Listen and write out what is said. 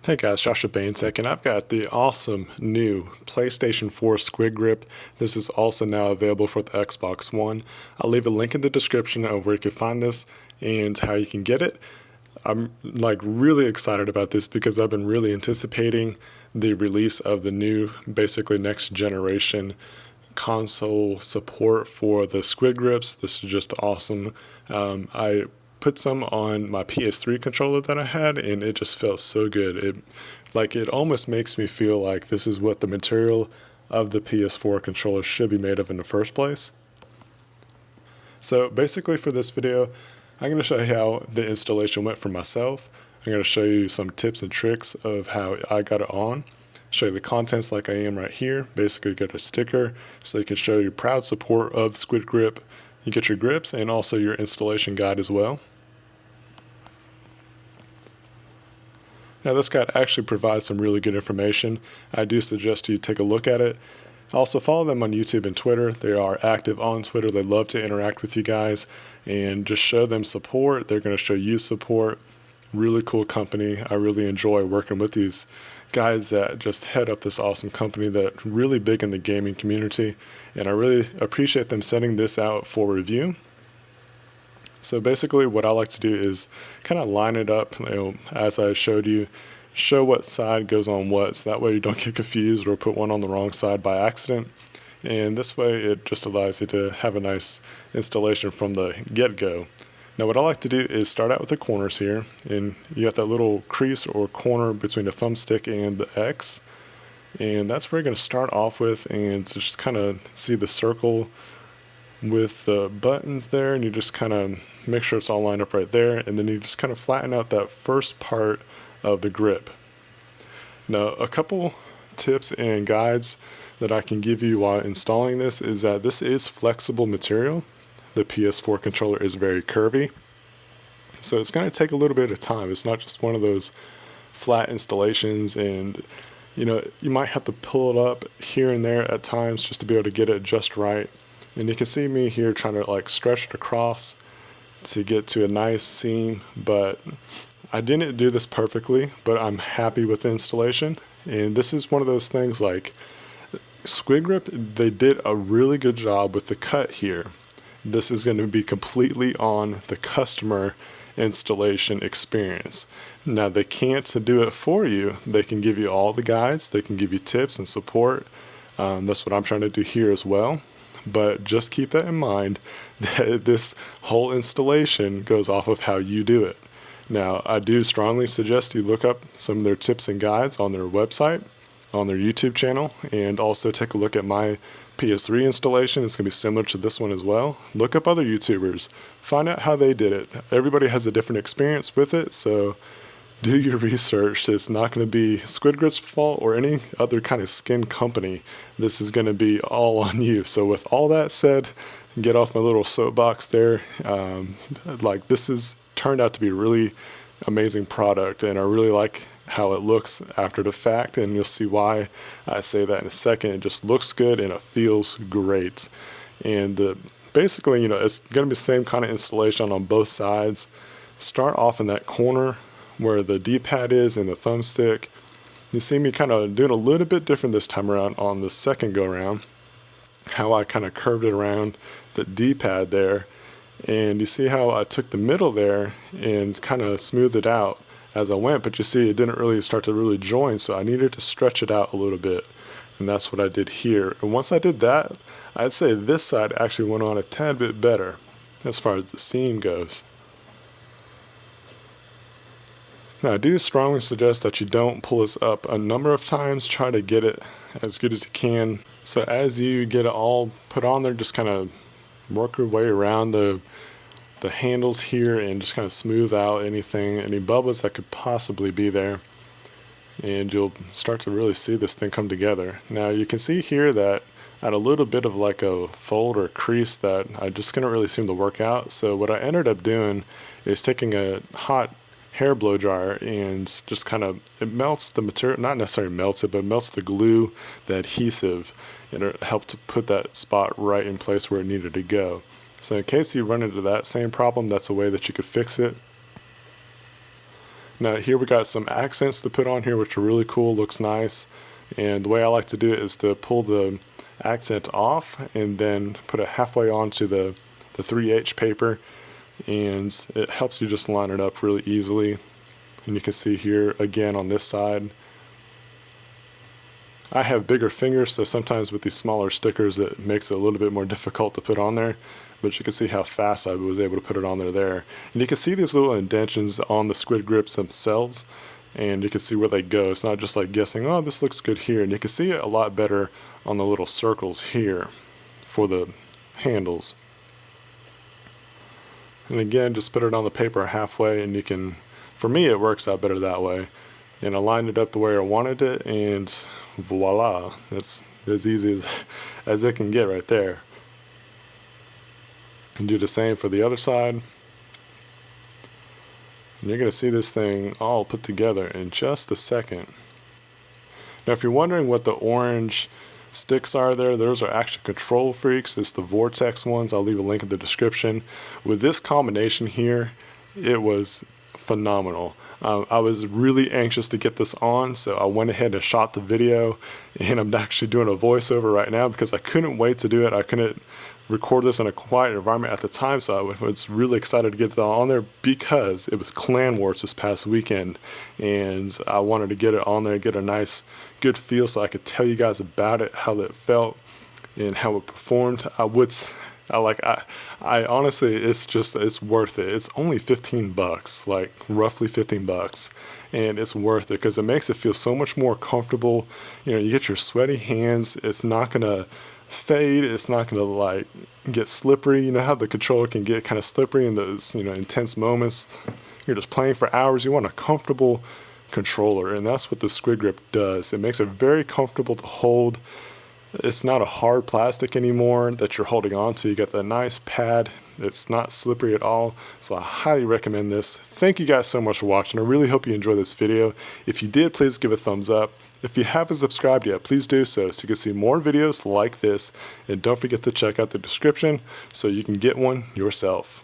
Hey guys, Joshua Bane Tech, and I've got the awesome new PlayStation 4 SquidGrip. This is also now available for the Xbox One. I'll leave a link in the description of where you can find this and how you can get it. I'm really excited about this because I've been really anticipating the release of the new, basically next generation console support for the SquidGrips. This is just awesome. I put some on my PS3 controller that I had, and it just felt so good. It almost makes me feel like this is what the material of the PS4 controller should be made of in the first place. So basically for this video, I'm going to show you how the installation went for myself. I'm going to show you some tips and tricks of how I got it on. Show you the contents like I am right here. Basically get a sticker so you can show your proud support of SquidGrip. You get your grips and also your installation guide as well. Now this guide actually provides some really good information. I do suggest you take a look at it. Also follow them on YouTube and Twitter. They are active on Twitter. They love to interact with you guys and just show them support. They're going to show you support. Really cool company. I really enjoy working with these guys that just head up this awesome company that's really big in the gaming community, and I really appreciate them sending this out for review. So basically what I like to do is kind of line it up, as I showed you, show what side goes on what, so that way you don't get confused or put one on the wrong side by accident. And this way it just allows you to have a nice installation from the get-go. Now what I like to do is start out with the corners here, and you got that little crease or corner between the thumbstick and the X, and that's where you're going to start off with, and just kind of see the circle with the buttons there, and you just kind of make sure it's all lined up right there, and then you just kind of flatten out that first part of the grip. Now a couple tips and guides that I can give you while installing this is that this is flexible material. The PS4 controller is very curvy, so it's going to take a little bit of time. It's not just one of those flat installations, and you might have to pull it up here and there at times just to be able to get it just right. And you can see me here trying to stretch it across to get to a nice seam, but I didn't do this perfectly, but I'm happy with the installation. And this is one of those things like SquidGrip, they did a really good job with the cut here. This is going to be completely on the customer installation experience. Now they can't do it for you. They can give you all the guides, they can give you tips and support. That's what I'm trying to do here as well. But just keep that in mind that this whole installation goes off of how you do it. Now I do strongly suggest you look up some of their tips and guides on their website, on their YouTube channel, and also take a look at my PS3 installation. It's going to be similar to this one as well. Look up other YouTubers, find out how they did it. Everybody has a different experience with it, so do your research. It's not going to be SquidGrip's fault or any other kind of skin company. This is going to be all on you. So with all that said, get off my little soapbox there. This has turned out to be a really amazing product, and I really like how it looks after the fact, and you'll see why I say that in a second. It just looks good and it feels great. And basically, it's going to be the same kind of installation on both sides. Start off in that corner where the D-pad is and the thumbstick. You see me kind of doing a little bit different this time around on the second go around, how I kind of curved it around the D-pad there. And you see how I took the middle there and kind of smoothed it out as I went, but you see it didn't really start to really join, so I needed to stretch it out a little bit, and that's what I did here. And once I did that, I'd say this side actually went on a tad bit better as far as the seam goes. Now I do strongly suggest that you don't pull this up a number of times. Try to get it as good as you can. So as you get it all put on there, just kind of work your way around the handles here and just kind of smooth out any bubbles that could possibly be there, and you'll start to really see this thing come together. Now you can see here that I had a little bit of a fold or crease that I just couldn't really seem to work out. So what I ended up doing is taking a hot hair blow dryer and just it melts the material, not necessarily melts it, but melts the glue, the adhesive, and it helped to put that spot right in place where it needed to go. So in case you run into that same problem, that's a way that you could fix it. Now here we got some accents to put on here, which are really cool, looks nice. And the way I like to do it is to pull the accent off and then put it halfway onto the 3H paper, and it helps you just line it up really easily. And you can see here again on this side, I have bigger fingers, so sometimes with these smaller stickers it makes it a little bit more difficult to put on there, but you can see how fast I was able to put it on there. And you can see these little indentions on the SquidGrips themselves, and you can see where they go. It's not just like guessing, oh, this looks good here. And you can see it a lot better on the little circles here for the handles. And again, just put it on the paper halfway, and you can, for me it works out better that way. And I lined it up the way I wanted it, and voila, that's as easy as it can get right there. And do the same for the other side. And you're going to see this thing all put together in just a second. Now if you're wondering what the orange sticks are there, those are actually KontrolFreeks. It's the Vortex ones. I'll leave a link in the description. With this combination here, it was phenomenal. I was really anxious to get this on, so I went ahead and shot the video, and I'm actually doing a voiceover right now because I couldn't wait to do it. I couldn't record this in a quiet environment at the time, so I was really excited to get that on there because it was Clan Wars this past weekend, and I wanted to get it on there, get a nice good feel so I could tell you guys about it, how it felt and how it performed. I honestly, it's worth it. It's only $15, like roughly $15, and it's worth it because it makes it feel so much more comfortable. You know, you get your sweaty hands. It's not gonna fade. It's not gonna like get slippery. You know how the controller can get kind of slippery in those, you know, intense moments. You're just playing for hours. You want a comfortable controller, and that's what the SquidGrip does. It makes it very comfortable to hold. It's not a hard plastic anymore that you're holding on to. You got that nice pad. It's not slippery at all. So I highly recommend this. Thank you guys so much for watching. I really hope you enjoyed this video. If you did, please give a thumbs up. If you haven't subscribed yet, please do so you can see more videos like this. And don't forget to check out the description so you can get one yourself.